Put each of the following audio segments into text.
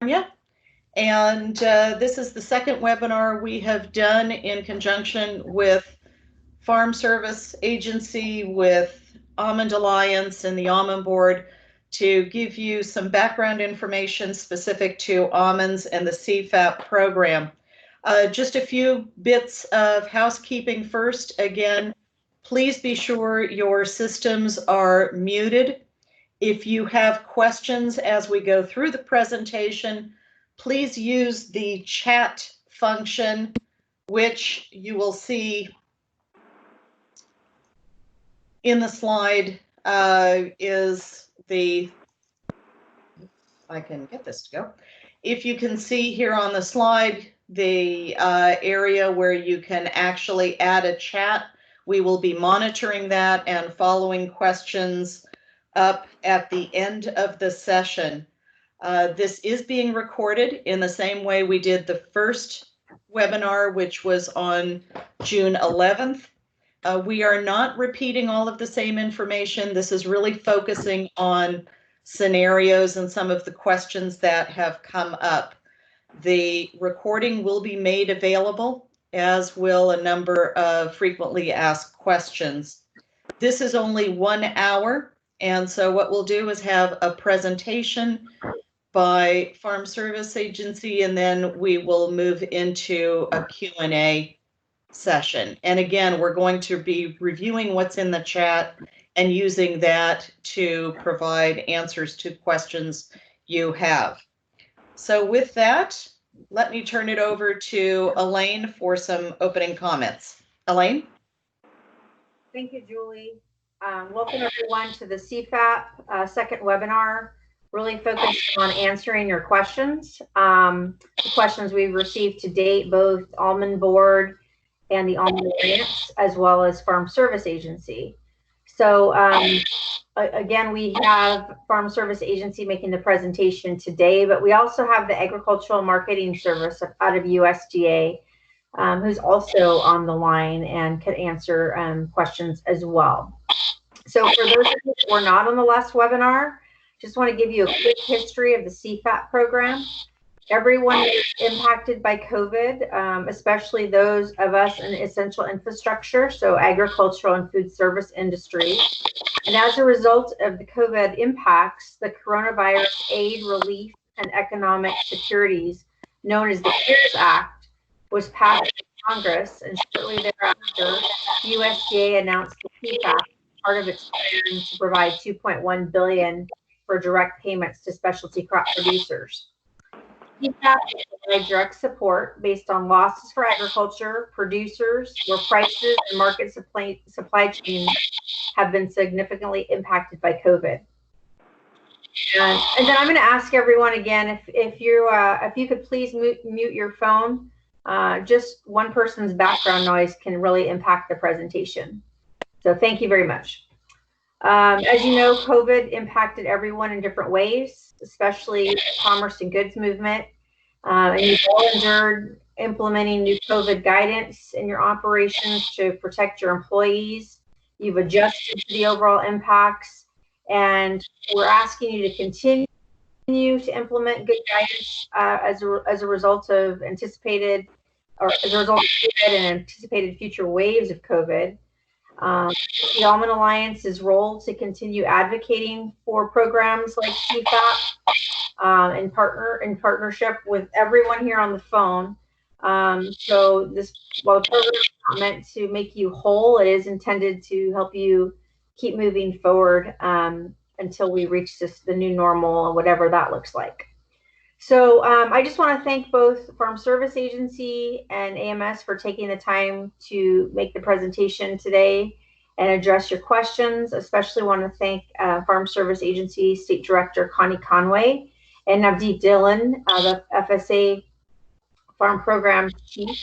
And this is the second webinar we have done in conjunction with Farm Service Agency, with Almond Alliance and the Almond Board to give you some background information specific to almonds and the CFAP program. Just a few bits of housekeeping first. Again, please be sure your systems are muted. If you have questions as we go through the presentation, please use the chat function, which you will see in the slide. Is the, if I can get this to go. If you can see here on the slide, the area where you can actually add a chat, we will be monitoring that and following questions up at the end of the session. This is being recorded in the same way we did the first webinar, which was on June 11th. We are not repeating all of the same information. This is really focusing on scenarios and some of the questions that have come up. The recording will be made available, as will a number of frequently asked questions. This is only 1 hour, and so what we'll do is have a presentation by Farm Service Agency, and then we will move into a Q&A session. And again, we're going to be reviewing what's in the chat and using that to provide answers to questions you have. So with that, let me turn it over to Elaine for some opening comments. Elaine? Thank you, Julie. Welcome everyone to the CFAP second webinar, really focused on answering your questions. The questions we've received to date, both Almond Board and the Almond Alliance, as well as Farm Service Agency. So again, we have Farm Service Agency making the presentation today, but we also have the Agricultural Marketing Service out of USDA, who's also on the line and could answer questions as well. So for those of you who were not on the last webinar, just want to give you a quick history of the CFAP program. Everyone is impacted by COVID, especially those of us in essential infrastructure, so agricultural and food service industry. And as a result of the COVID impacts, the Coronavirus Aid, Relief, and Economic Securities, known as the CARES Act, was passed in Congress, and shortly thereafter, USDA announced the CFAP, part of its plan to provide $2.1 billion for direct payments to specialty crop producers. CFAP provides direct support based on losses for agriculture producers where prices and market supply chains have been significantly impacted by COVID. And then I'm going to ask everyone again, if you could please mute your phone. Just one person's background noise can really impact the presentation. So thank you very much. As you know, COVID impacted everyone in different ways, especially the commerce and goods movement. And you've all endured implementing new COVID guidance in your operations to protect your employees. You've adjusted to the overall impacts, and we're asking you to continue to implement good guidance as a result of anticipated, or as a result of COVID and anticipated future waves of COVID. The Almond Alliance's role to continue advocating for programs like CFAP in partnership with everyone here on the phone. So this, while the program is not meant to make you whole, it is intended to help you keep moving forward until we reach the new normal and whatever that looks like. So I just want to thank both Farm Service Agency and AMS for taking the time to make the presentation today and address your questions. Especially want to thank Farm Service Agency State Director Connie Conway and Navdeep Dillon, the FSA Farm Program Chief.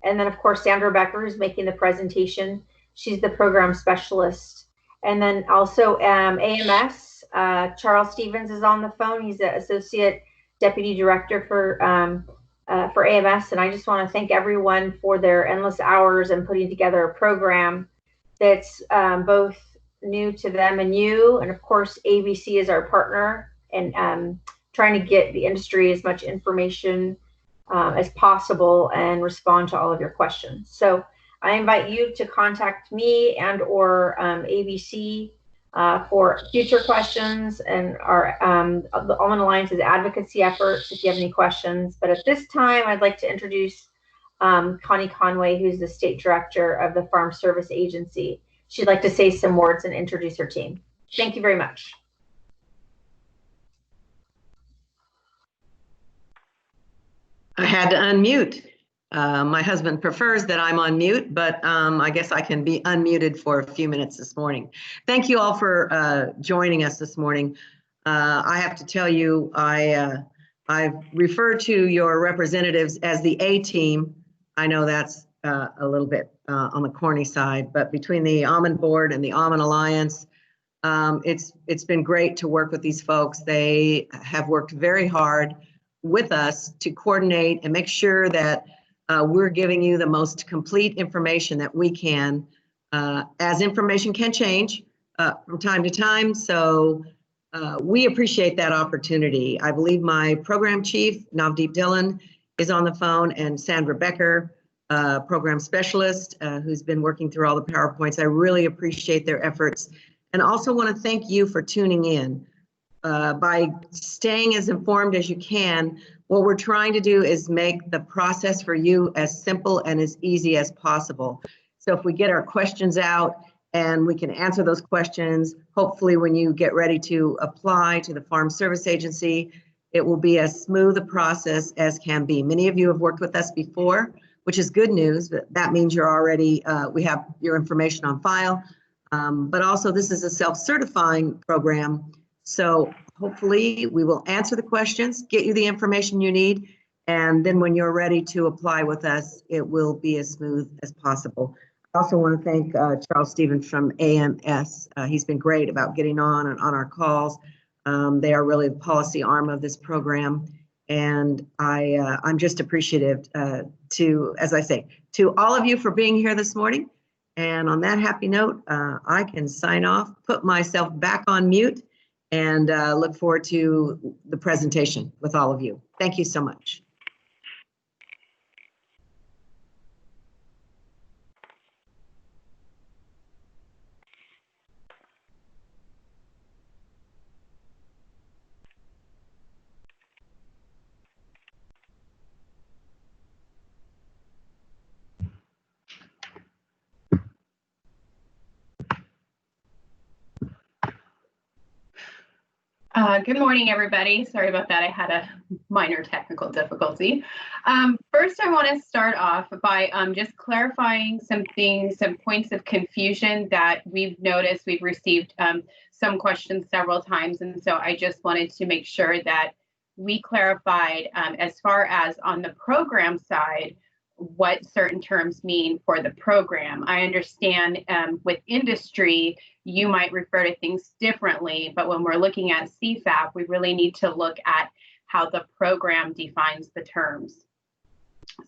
And then, of course, Sandra Becker, who's making the presentation. She's the program specialist. And then also AMS, Charles Stevens is on the phone. He's the Associate Deputy Director for AMS, and I just want to thank everyone for their endless hours and putting together a program that's both new to them and you. And of course, ABC is our partner, and trying to get the industry as much information as possible and respond to all of your questions. So I invite you to contact me and or ABC for future questions and our the Almond Alliance's advocacy efforts if you have any questions. But at this time, I'd like to introduce Connie Conway, who's the State Director of the Farm Service Agency. She'd like to say some words and introduce her team. Thank you very much. I had to unmute. My husband prefers that I'm on mute, but I guess I can be unmuted for a few minutes this morning. Thank you all for joining us this morning. I have to tell you, I refer to your representatives as the A team. I know that's a little bit on the corny side, but between the Almond Board and the Almond Alliance, it's been great to work with these folks. They have worked very hard with us to coordinate and make sure that we're giving you the most complete information that we can, as information can change from time to time. So we appreciate that opportunity. I believe my program chief, Navdeep Dillon, is on the phone, and Sandra Becker, program specialist, who's been working through all the PowerPoints. I really appreciate their efforts, and also want to thank you for tuning in. By staying as informed as you can, what we're trying to do is make the process for you as simple and as easy as possible. So if we get our questions out and we can answer those questions, hopefully when you get ready to apply to the Farm Service Agency, it will be as smooth a process as can be. Many of you have worked with us before, which is good news, but that means you're already, we have your information on file. But also this is a self-certifying program. So hopefully we will answer the questions, get you the information you need, and then when you're ready to apply with us, it will be as smooth as possible. I also want to thank Charles Stevens from AMS. He's been great about getting on and on our calls. They are really the policy arm of this program, and I'm just appreciative to, as I say, to all of you for being here this morning. And on that happy note, I can sign off, put myself back on mute, and look forward to the presentation with all of you. Thank you so much. Good morning, everybody. Sorry about that. I had a minor technical difficulty. First, I want to start off by just clarifying some things, some points of confusion that we've noticed. We've received some questions several times, and so I just wanted to make sure that we clarified as far as on the program side, what certain terms mean for the program. I understand with industry, you might refer to things differently, but when we're looking at CFAP, we really need to look at how the program defines the terms.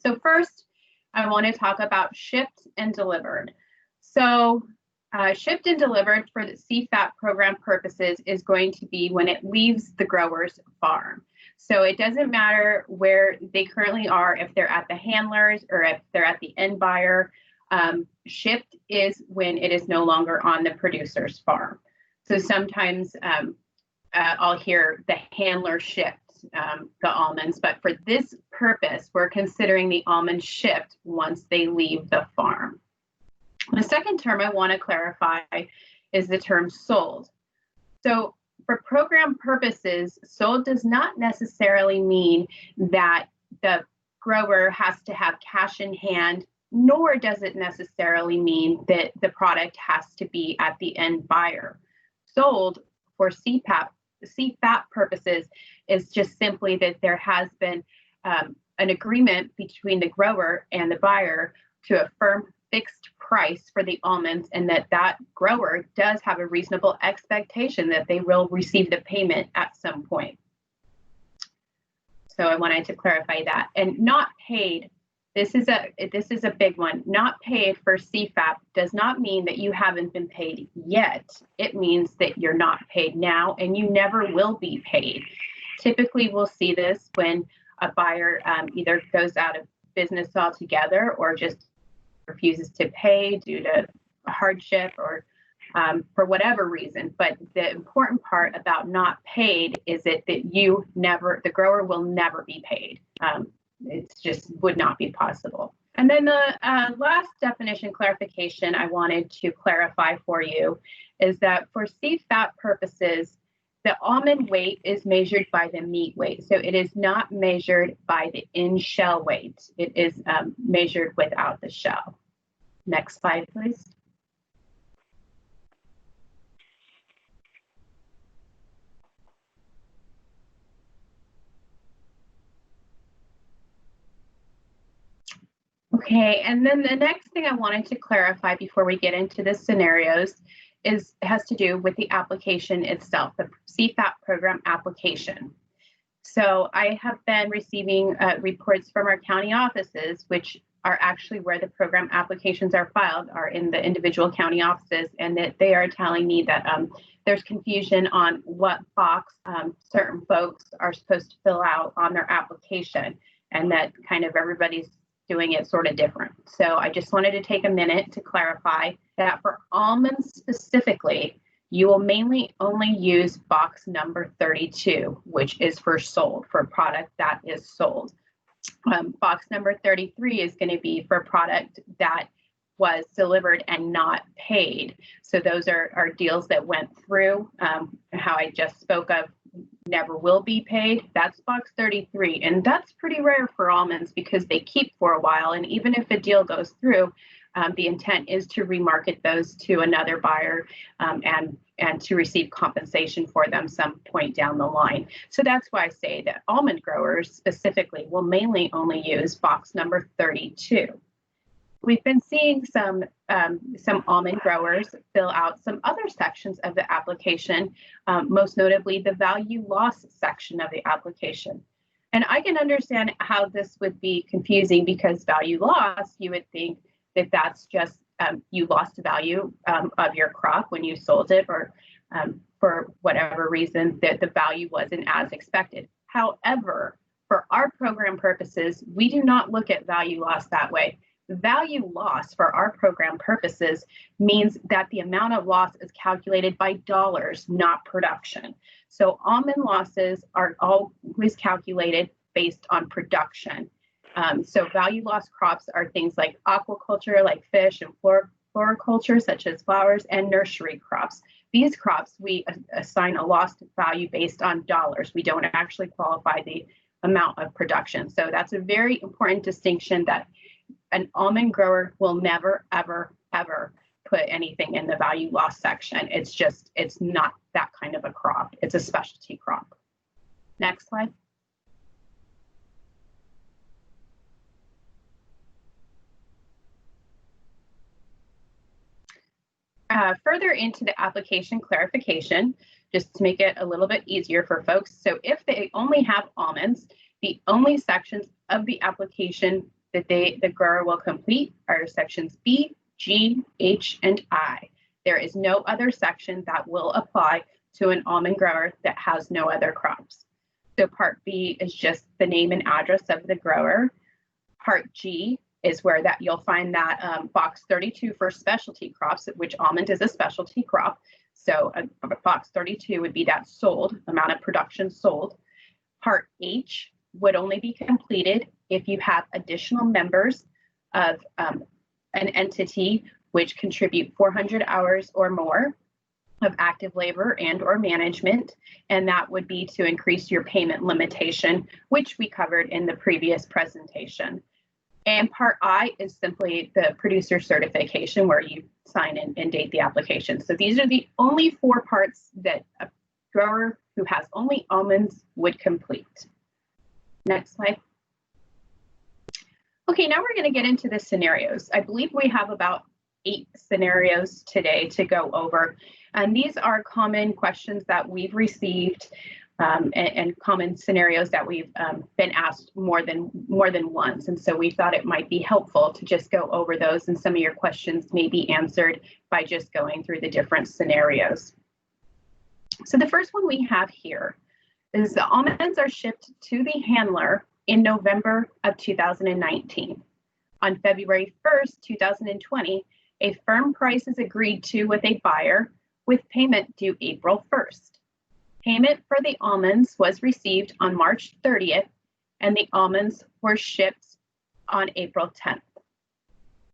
So first, I want to talk about shipped and delivered. So shipped and delivered for the CFAP program purposes is going to be when it leaves the grower's farm. So it doesn't matter where they currently are, if they're at the handlers or if they're at the end buyer. Shipped is when it is no longer on the producer's farm. So sometimes I'll hear the handler shipped the almonds, but for this purpose, we're considering the almonds shipped once they leave the farm. The second term I want to clarify is the term sold. So for program purposes, sold does not necessarily mean that the grower has to have cash in hand, nor does it necessarily mean that the product has to be at the end buyer. Sold for CFAP purposes is just simply that there has been an agreement between the grower and the buyer to a firm fixed price for the almonds, and that grower does have a reasonable expectation that they will receive the payment at some point. So I wanted to clarify that. And not paid, this is a big one. Not paid for CFAP does not mean that you haven't been paid yet. It means that you're not paid now and you never will be paid. Typically, we'll see this when a buyer either goes out of business altogether or just refuses to pay due to hardship or for whatever reason. But the important part about not paid is that the grower will never be paid. It just would not be possible. And then the last definition clarification I wanted to clarify for you is that for CFAP purposes, the almond weight is measured by the meat weight. So it is not measured by the in-shell weight. It is measured without the shell. Next slide, please. Okay, and then the next thing I wanted to clarify before we get into the scenarios has to do with the application itself, the CFAP program application. So I have been receiving reports from our county offices, which are actually where the program applications are filed, are in the individual county offices, and that they are telling me that there's confusion on what box certain folks are supposed to fill out on their application, and that kind of everybody's doing it sort of different. So I just wanted to take a minute to clarify that for almonds specifically, you will mainly only use box number 32, which is for sold, for a product that is sold. Box number 33 is going to be for a product that was delivered and not paid. So those are deals that went through, how I just spoke of, never will be paid. That's box 33. And that's pretty rare for almonds because they keep for a while. And even if a deal goes through, the intent is to remarket those to another buyer and to receive compensation for them some point down the line. So that's why I say that almond growers specifically will mainly only use box number 32. We've been seeing some almond growers fill out some other sections of the application, most notably the value loss section of the application. And I can understand how this would be confusing because value loss, you would think that that's just you lost value of your crop when you sold it, or for whatever reason that the value wasn't as expected. However, for our program purposes, we do not look at value loss that way. Value loss for our program purposes means that the amount of loss is calculated by dollars, not production. So almond losses are always calculated based on production. So value loss crops are things like aquaculture, like fish, and floriculture, such as flowers, and nursery crops. These crops, we assign a lost value based on dollars. We don't actually qualify the amount of production. So that's a very important distinction, that an almond grower will never, ever, ever put anything in the value loss section. It's not that kind of a crop. It's a specialty crop. Next slide. Further into the application clarification, just to make it a little bit easier for folks. So if they only have almonds, the only sections of the application that the grower will complete are sections B, G, H, and I. There is no other section that will apply to an almond grower that has no other crops. So part B is just the name and address of the grower. Part G is where that you'll find that box 32 for specialty crops, which almond is a specialty crop. So box 32 would be that sold, amount of production sold. Part H would only be completed if you have additional members of an entity which contribute 400 hours or more of active labor and or management, and that would be to increase your payment limitation, which we covered in the previous presentation. And part I is simply the producer certification, where you sign in and date the application. So these are the only 4 parts that a grower who has only almonds would complete. Next slide. Okay, now we're going to get into the scenarios. I believe we have about 8 scenarios today to go over. And these are common questions that we've received and common scenarios that we've been asked more than once. And so we thought it might be helpful to just go over those, and some of your questions may be answered by just going through the different scenarios. So the first one we have here is the almonds are shipped to the handler in November of 2019. On February 1st, 2020, a firm price is agreed to with a buyer with payment due April 1st. Payment for the almonds was received on March 30th, and the almonds were shipped on April 10th.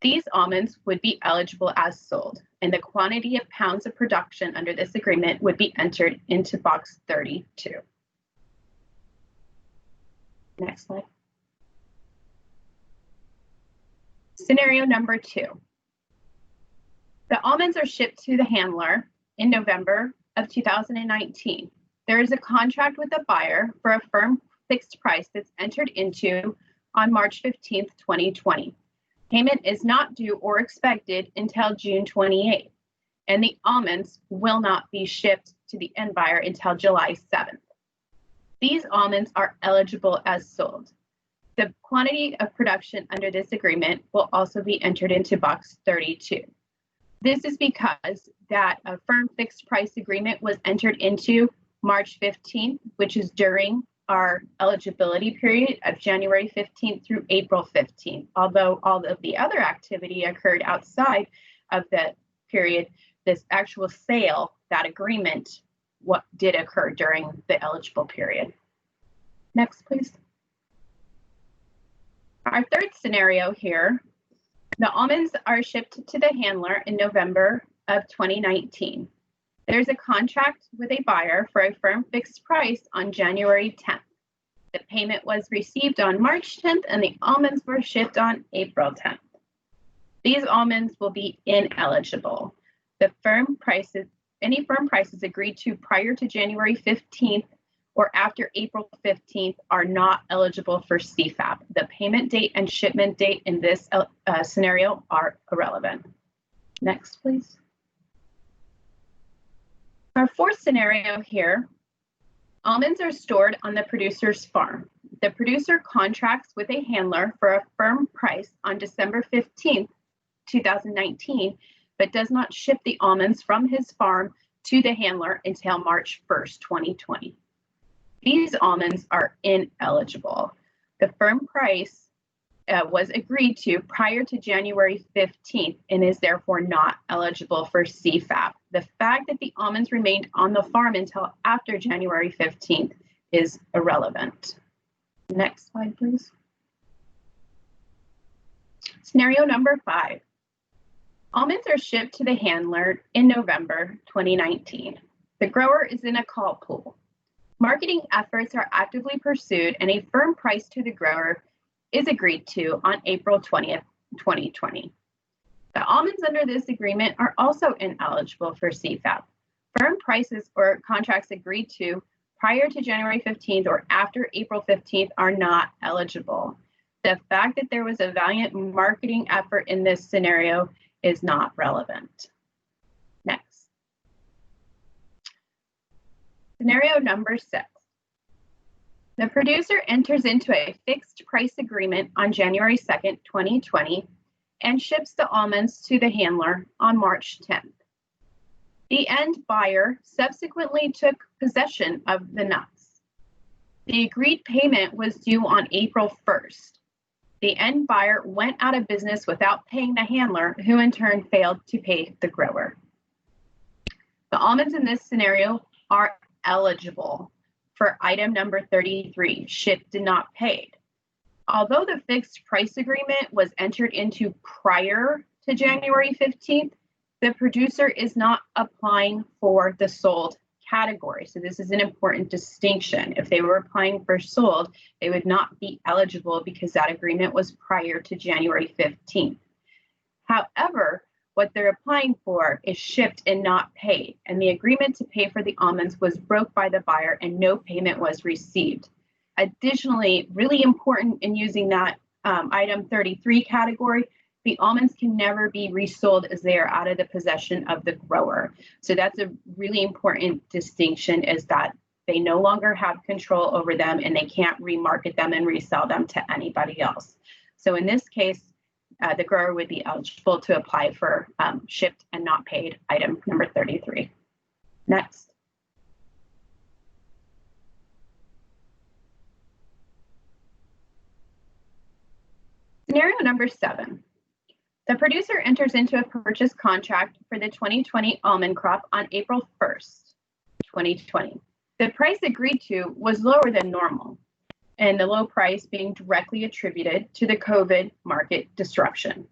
These almonds would be eligible as sold, and the quantity of pounds of production under this agreement would be entered into box 32. Next slide. Scenario number 2. The almonds are shipped to the handler in November of 2019. There is a contract with the buyer for a firm fixed price that's entered into on March 15th, 2020. Payment is not due or expected until June 28th, and the almonds will not be shipped to the end buyer until July 7th. These almonds are eligible as sold. The quantity of production under this agreement will also be entered into box 32. This is because that a firm fixed price agreement was entered into March 15th, which is during our eligibility period of January 15th through April 15th. Although all of the other activity occurred outside of that period, this actual sale, that agreement, what did occur during the eligible period. Next, please. Our third scenario here, the almonds are shipped to the handler in November of 2019. There's a contract with a buyer for a firm fixed price on January 10th. The payment was received on March 10th, and the almonds were shipped on April 10th. These almonds will be ineligible. The firm prices, any firm prices agreed to prior to January 15th or after April 15th are not eligible for CFAP. The payment date and shipment date in this scenario are irrelevant. Next, please. Our fourth scenario here, almonds are stored on the producer's farm. The producer contracts with a handler for a firm price on December 15th, 2019, but does not ship the almonds from his farm to the handler until March 1st, 2020. These almonds are ineligible. The firm price was agreed to prior to January 15th and is therefore not eligible for CFAP. The fact that the almonds remained on the farm until after January 15th is irrelevant. Next slide, please. Scenario number 5. Almonds are shipped to the handler in November 2019. The grower is in a call pool. Marketing efforts are actively pursued and a firm price to the grower is agreed to on April 20th, 2020. The almonds under this agreement are also ineligible for CFAP. Firm prices or contracts agreed to prior to January 15th or after April 15th are not eligible. The fact that there was a valiant marketing effort in this scenario is not relevant. Next. Scenario number 6. The producer enters into a fixed price agreement on January 2nd, 2020, and ships the almonds to the handler on March 10th. The end buyer subsequently took possession of the nuts. The agreed payment was due on April 1st. The end buyer went out of business without paying the handler, who in turn failed to pay the grower. The almonds in this scenario are eligible for item number 33, shipped and not paid. Although the fixed price agreement was entered into prior to January 15th, the producer is not applying for the sold category. So this is an important distinction. If they were applying for sold, they would not be eligible because that agreement was prior to January 15th. However, what they're applying for is shipped and not paid, and the agreement to pay for the almonds was broke by the buyer and no payment was received. Additionally, really important in using that item 33 category, the almonds can never be resold as they are out of the possession of the grower. So that's a really important distinction, is that they no longer have control over them and they can't remarket them and resell them to anybody else. So in this case, the grower would be eligible to apply for shipped and not paid item number 33. Next. number 7. The producer enters into a purchase contract for the 2020 almond crop on April 1st, 2020. The price agreed to was lower than normal, and the low price being directly attributed to the COVID market disruption.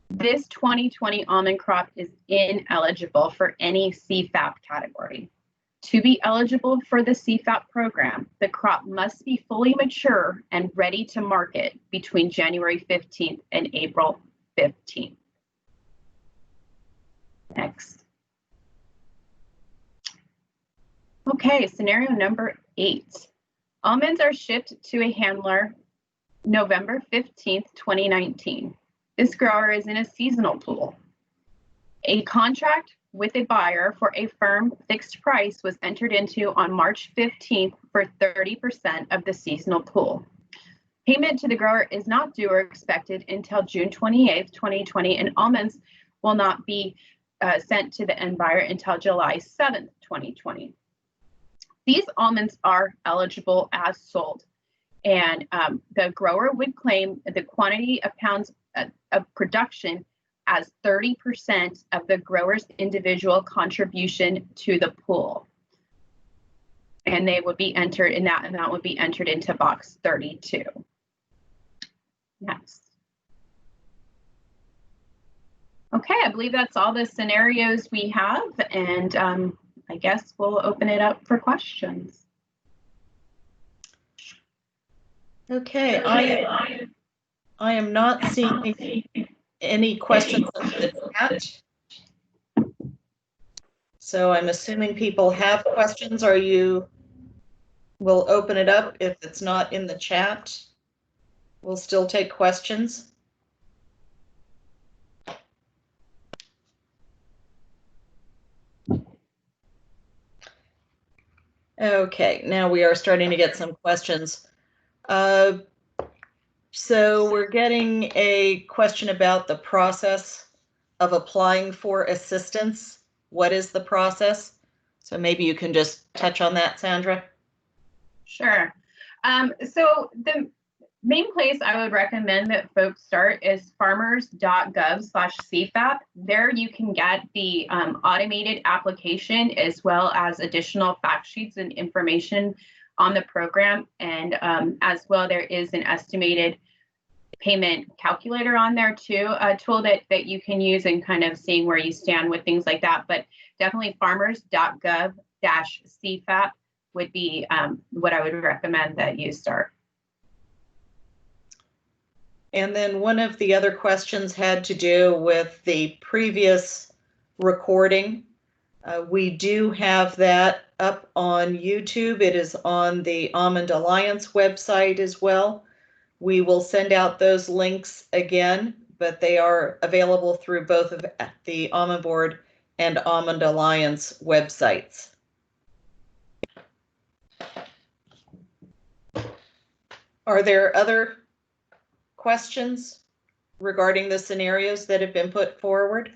This 2020 almond crop is ineligible for any CFAP category. To be eligible for the CFAP program, the crop must be fully mature and ready to market between January 15th and April 15th. Next. Okay, scenario number 8. Almonds are shipped to a handler November 15th, 2019. This grower is in a seasonal pool. A contract with a buyer for a firm fixed price was entered into on March 15th for 30% of the seasonal pool. Payment to the grower is not due or expected until June 28th, 2020, and almonds will not be sent to the end buyer until July 7th, 2020. These almonds are eligible as sold, and the grower would claim the quantity of pounds of production as 30% of the grower's individual contribution to the pool. And they would be entered in that, and that would be entered into box 32. Next. Okay, I believe that's all the scenarios we have, and I guess we'll open it up for questions. Okay, I am not seeing any questions in the chat. So I'm assuming people have questions, or you will open it up. If it's not in the chat, we'll still take questions. Okay, now we are starting to get some questions. So we're getting a question about the process of applying for assistance. What is the process? So maybe you can just touch on that, Sandra. Sure. So the main place I would recommend that folks start is farmers.gov/CFAP. There you can get the automated application as well as additional fact sheets and information on the program. And as well, there is an estimated payment calculator on there too, a tool that you can use and kind of seeing where you stand with things like that. But definitely farmers.gov/CFAP would be what I would recommend that you start. And then one of the other questions had to do with the previous recording. We do have that up on YouTube. It is on the Almond Alliance website as well. We will send out those links again, but they are available through both of the Almond Board and Almond Alliance websites. Are there other questions regarding the scenarios that have been put forward?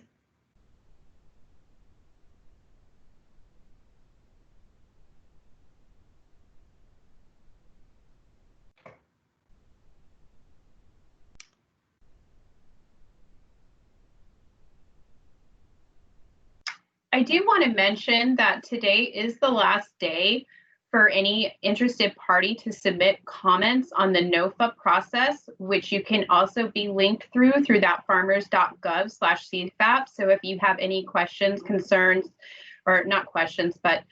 I do want to mention that today is the last day for any interested party to submit comments on the NOFA process, which you can also be linked through that farmers.gov/CFAP. So if you have any questions, concerns, or not questions, but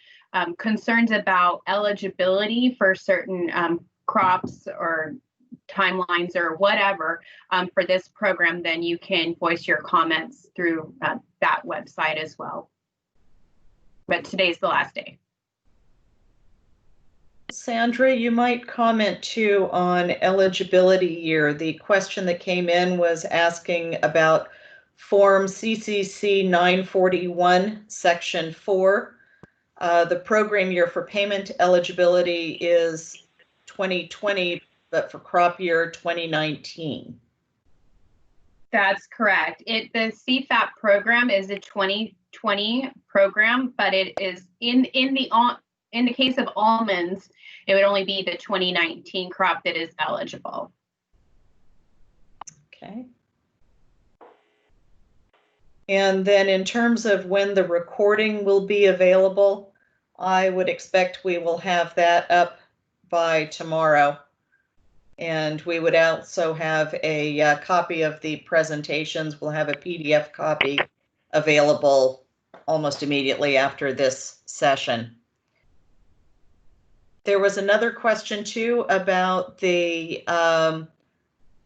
concerns about eligibility for certain crops or timelines or whatever for this program, then you can voice your comments through that website as well. But today's the last day. Sandra, you might comment too on eligibility year. The question that came in was asking about Form CCC 941, Section 4. The program year for payment eligibility is 2020, but for crop year 2019. That's correct. The CFAP program is a 2020 program, but it is in the case of almonds, it would only be the 2019 crop that is eligible. Okay. And then in terms of when the recording will be available, I would expect we will have that up by tomorrow. And we would also have a copy of the presentations. We'll have a PDF copy available almost immediately after this session. There was another question too about the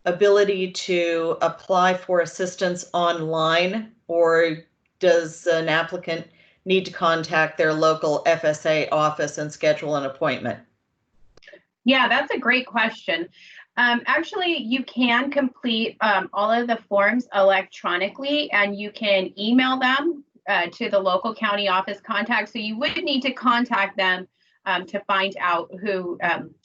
ability to apply for assistance online, or does an applicant need to contact their local FSA office and schedule an appointment? Yeah, that's a great question. Actually, you can complete all of the forms electronically, and you can email them to the local county office contact. So you would need to contact them to find out who,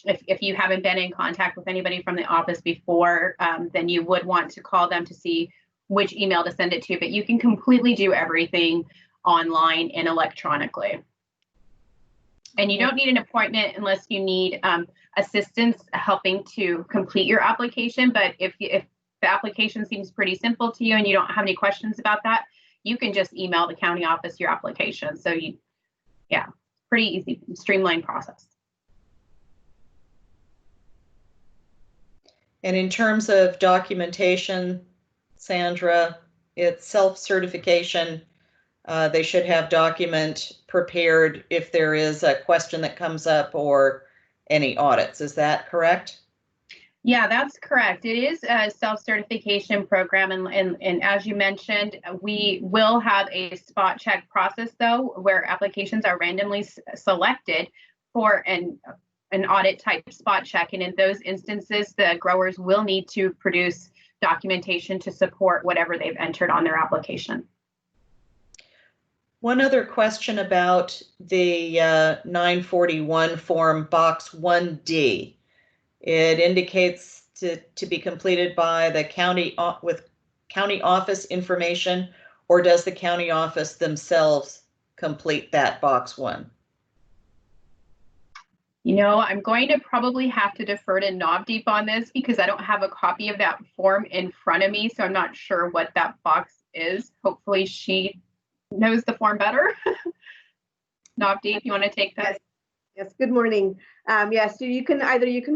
if you haven't been in contact with anybody from the office before, then you would want to call them to see which email to send it to. But you can completely do everything online and electronically. And you don't need an appointment unless you need assistance helping to complete your application. But if the application seems pretty simple to you and you don't have any questions about that, you can just email the county office your application. So yeah, pretty easy, streamlined process. And in terms of documentation, Sandra, it's self-certification. They should have document prepared if there is a question that comes up or any audits. Is that correct? Yeah, that's correct. It is a self-certification program. And as you mentioned, we will have a spot check process, though, where applications are randomly selected for an audit type spot check. And in those instances, the growers will need to produce documentation to support whatever they've entered on their application. One other question about the 941 form box 1D. It indicates to be completed by the county with county office information, or does the county office themselves complete that box 1? You know, I'm going to probably have to defer to Navdeep on this because I don't have a copy of that form in front of me, so I'm not sure what that box is. Hopefully she knows the form better. Navdeep, you want to take that? Yes, good morning. Yes, so you can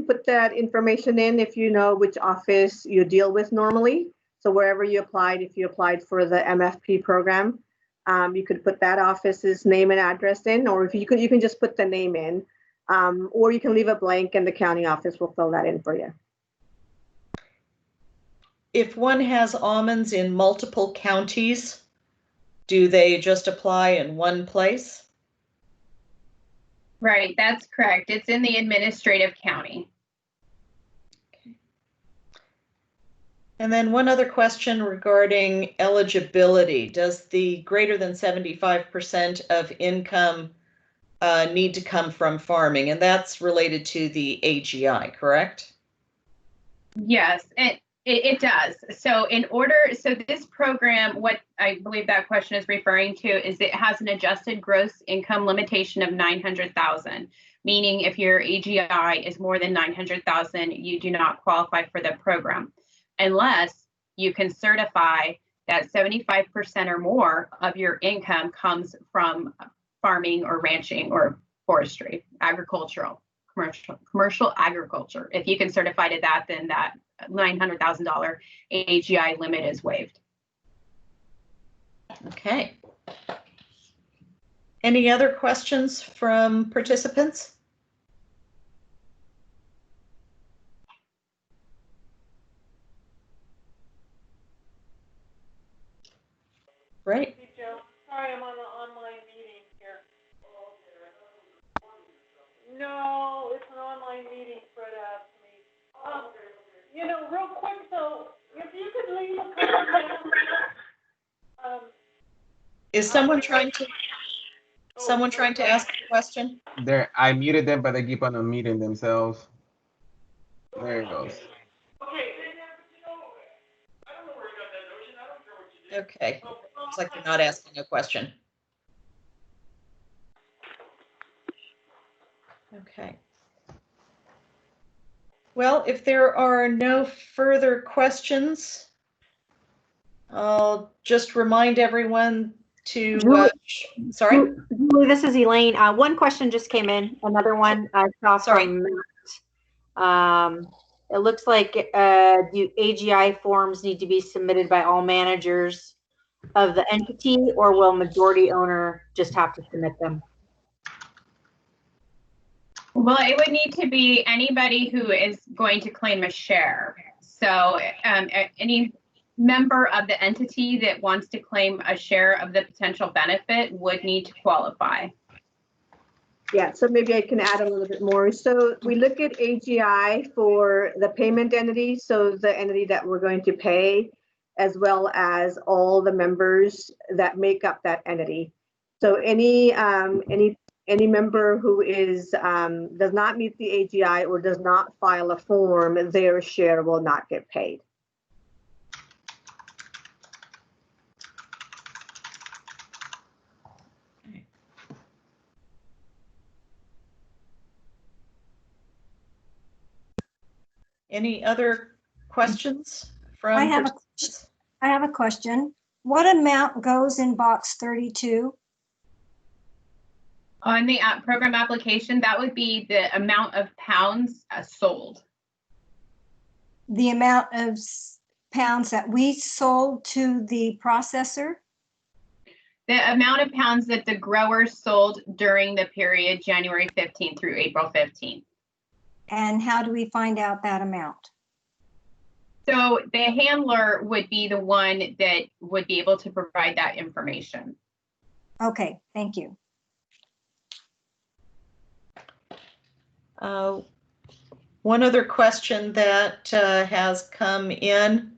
put that information in if you know which office you deal with normally. So wherever you applied, if you applied for the MFP program, you could put that office's name and address in, or if you can just put the name in, or you can leave it blank and the county office will fill that in for you. If one has almonds in multiple counties, do they just apply in one place? Right, that's correct. It's in the administrative county. Okay. And then one other question regarding eligibility. Does the greater than 75% of income need to come from farming? And that's related to the AGI, correct? Yes, it does. So so this program, what I believe that question is referring to is it has an adjusted gross income limitation of 900,000, meaning if your AGI is more than 900,000, you do not qualify for the program unless you can certify that 75% or more of your income comes from farming or ranching or forestry, agricultural, commercial agriculture. If you can certify to that, then that $900,000 AGI limit is waived. Okay. Any other questions from participants? Great. Hey, Joe. Sorry, I'm on the online meeting here. No, it's an online meeting, Fred asked me. You know, real quick, so if you could leave a comment. Is someone trying to ask a question? I muted them, but they keep on unmuting themselves. There it goes. Okay. Okay. It's like they're not asking a question. Okay. Well, if there are no further questions, I'll just remind everyone to, Julie- sorry, Julie, this is Elaine. One question just came in. Another one I saw Sorry. from Matt. It looks like do AGI forms need to be submitted by all managers of the entity, or will majority owner just have to submit them? Well, it would need to be anybody who is going to claim a share. So any member of the entity that wants to claim a share of the potential benefit would need to qualify. Yeah, so maybe I can add a little bit more. So we look at AGI for the payment entity, so the entity that we're going to pay, as well as all the members that make up that entity. So any member who is does not meet the AGI or does not file a form, their share will not get paid. any other questions from? I have a question. What amount goes in box 32? On the program application, that would be the amount of pounds sold. The amount of pounds that we sold to the processor? The amount of pounds that the growers sold during the period January 15th through April 15th. And how do we find out that amount? So the handler would be the one that would be able to provide that information. Okay, thank you. One other question that has come in.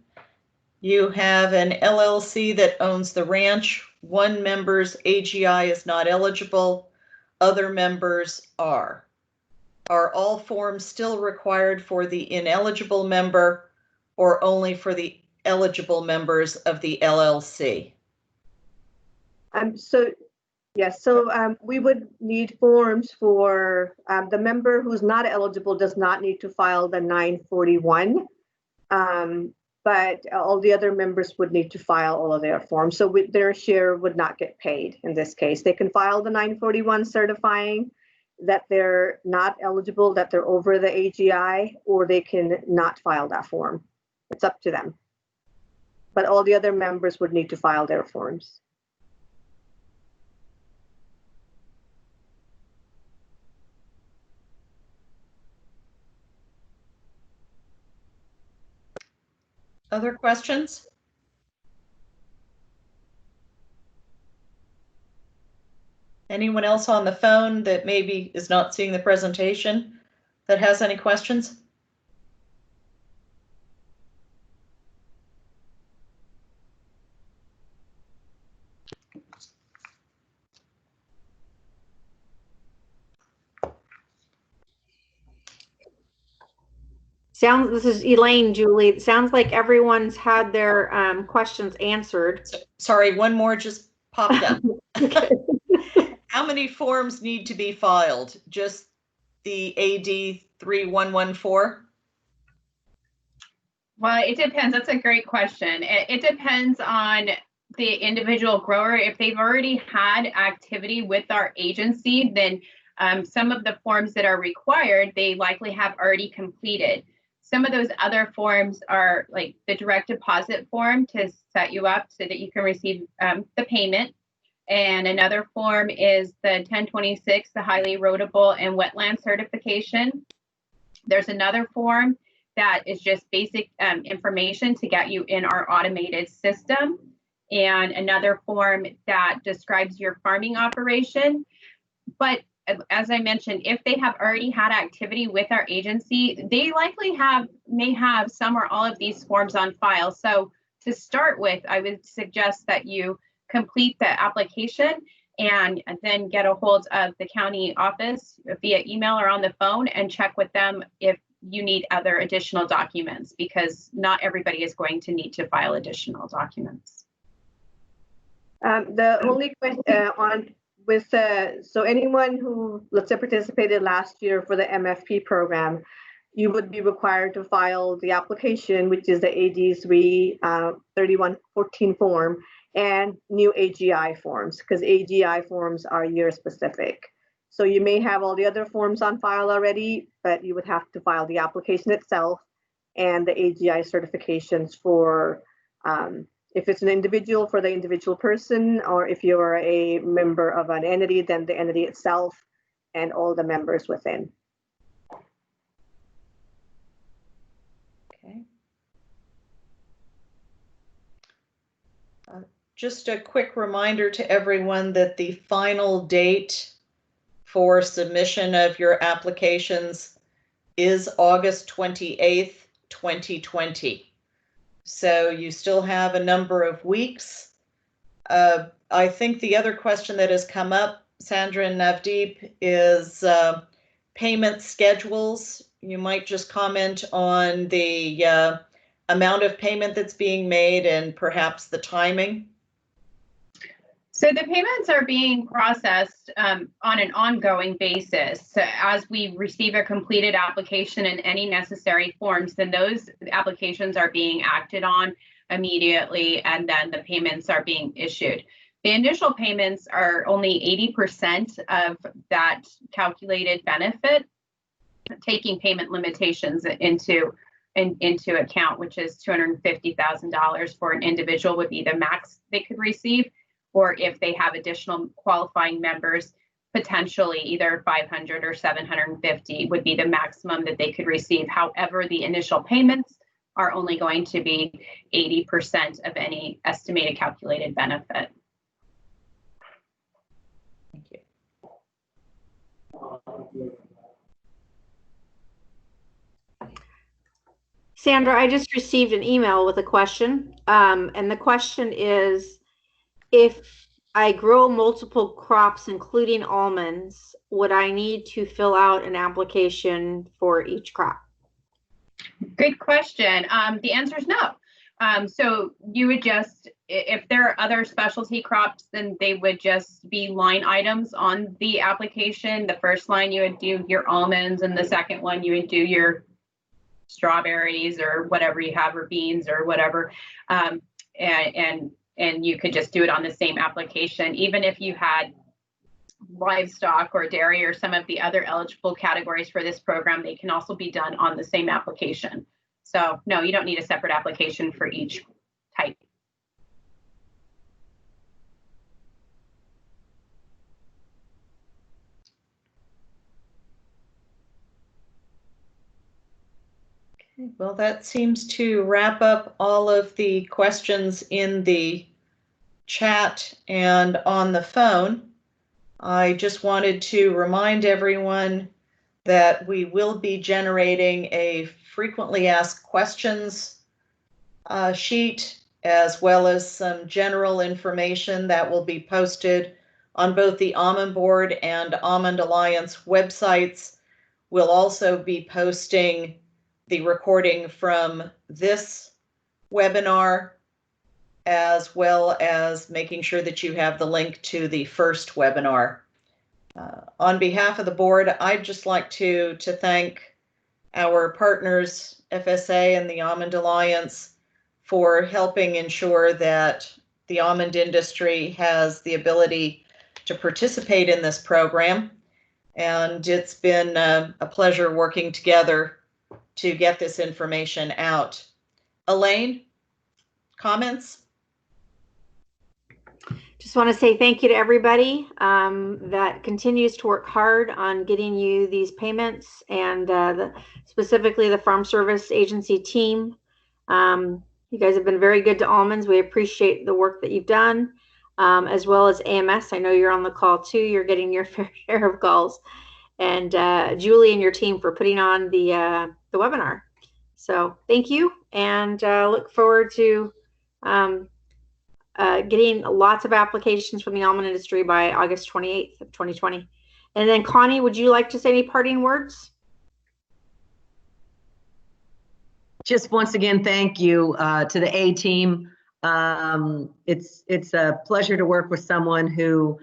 You have an LLC that owns the ranch. One member's AGI is not eligible. Other members are. Are all forms still required for the ineligible member or only for the eligible members of the LLC? We would need forms for the member who's not eligible does not need to file the 941. But all the other members would need to file all of their forms. So their share would not get paid in this case. They can file the 941 certifying that they're not eligible, that they're over the AGI, or they can not file that form. It's up to them. But all the other members would need to file their forms. Other questions? Anyone else on the phone that maybe is not seeing the presentation that has any questions? This is Elaine, Julie. It sounds like everyone's had their questions answered. Sorry, one more just popped up. How many forms need to be filed? Just the AD 3114? Well, it depends. That's a great question. It depends on the individual grower. If they've already had activity with our agency, then some of the forms that are required, they likely have already completed. Some of those other forms are like the direct deposit form to set you up so that you can receive the payment. And another form is the 1026, the highly erodible and wetland certification. There's another form that is just basic information to get you in our automated system. And another form that describes your farming operation. But as I mentioned, if they have already had activity with our agency, they likely may have some or all of these forms on file. So to start with, I would suggest that you complete the application and then get a hold of the county office via email or on the phone and check with them if you need other additional documents, because not everybody is going to need to file additional documents. The only question so anyone who, let's say, participated last year for the MFP program, you would be required to file the application, which is the AD 3114 form, and new AGI forms, because AGI forms are year specific. So you may have all the other forms on file already, but you would have to file the application itself and the AGI certifications for, if it's an individual, for the individual person, or if you're a member of an entity, then the entity itself and all the members within. Okay. Just a quick reminder to everyone that the final date for submission of your applications is August 28th, 2020. So you still have a number of weeks. I think the other question that has come up, Sandra and Navdeep, is payment schedules. You might just comment on the amount of payment that's being made and perhaps the timing. So the payments are being processed on an ongoing basis. So as we receive a completed application and any necessary forms, then those applications are being acted on immediately, and then the payments are being issued. The initial payments are only 80% of that calculated benefit, taking payment limitations into account, which is $250,000 for an individual would be the max they could receive. Or if they have additional qualifying members, potentially either 500 or 750 would be the maximum that they could receive. However, the initial payments are only going to be 80% of any estimated calculated benefit. Thank you. Sandra, I just received an email with a question. And the question is, if I grow multiple crops, including almonds, would I need to fill out an application for each crop? Good question. The answer is no. So you would just, if there are other specialty crops, then they would just be line items on the application. The first line you would do your almonds, and the second one you would do your strawberries or whatever you have, or beans or whatever. And you could just do it on the same application. Even if you had livestock or dairy or some of the other eligible categories for this program, they can also be done on the same application. So no, you don't need a separate application for each type. Well, that seems to wrap up all of the questions in the chat and on the phone. I just wanted to remind everyone that we will be generating a frequently asked questions sheet, as well as some general information that will be posted on both the Almond Board and Almond Alliance websites. We'll also be posting the recording from this webinar, as well as making sure that you have the link to the first webinar. On behalf of the board, I'd just like to thank our partners, FSA and the Almond Alliance, for helping ensure that the almond industry has the ability to participate in this program. And it's been a pleasure working together to get this information out. Elaine, comments? Just want to say thank you to everybody that continues to work hard on getting you these payments, and specifically the Farm Service Agency team. You guys have been very good to almonds. We appreciate the work that you've done, as well as AMS. I know you're on the call too. You're getting your fair share of calls. And Julie and your team for putting on the webinar. So thank you, and look forward to getting lots of applications from the almond industry by August 28th of 2020. And then Connie, would you like to say any parting words? Just once again, thank you to the A team. It's a pleasure to work with someone who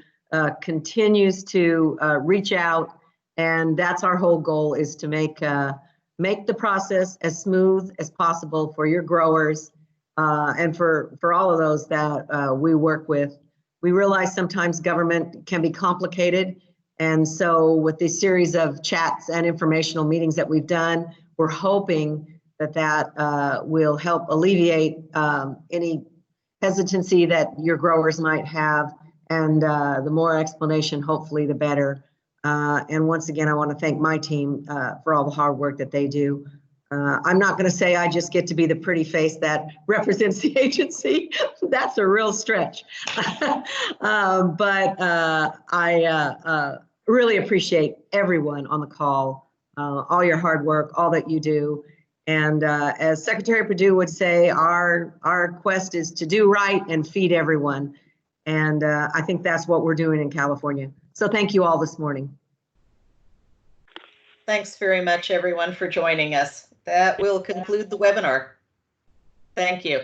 continues to reach out, and that's our whole goal, is to make make the process as smooth as possible for your growers and for all of those that we work with. We realize sometimes government can be complicated. And so with this series of chats and informational meetings that we've done, we're hoping that will help alleviate any hesitancy that your growers might have. And the more explanation, hopefully, the better. And once again, I want to thank my team for all the hard work that they do. I'm not going to say I just get to be the pretty face that represents the agency. That's a real stretch. But I really appreciate everyone on the call, all your hard work, all that you do. And as Secretary Perdue would say, our quest is to do right and feed everyone. And I think that's what we're doing in California. So thank you all this morning. Thanks very much, everyone, for joining us. That will conclude the webinar. Thank you.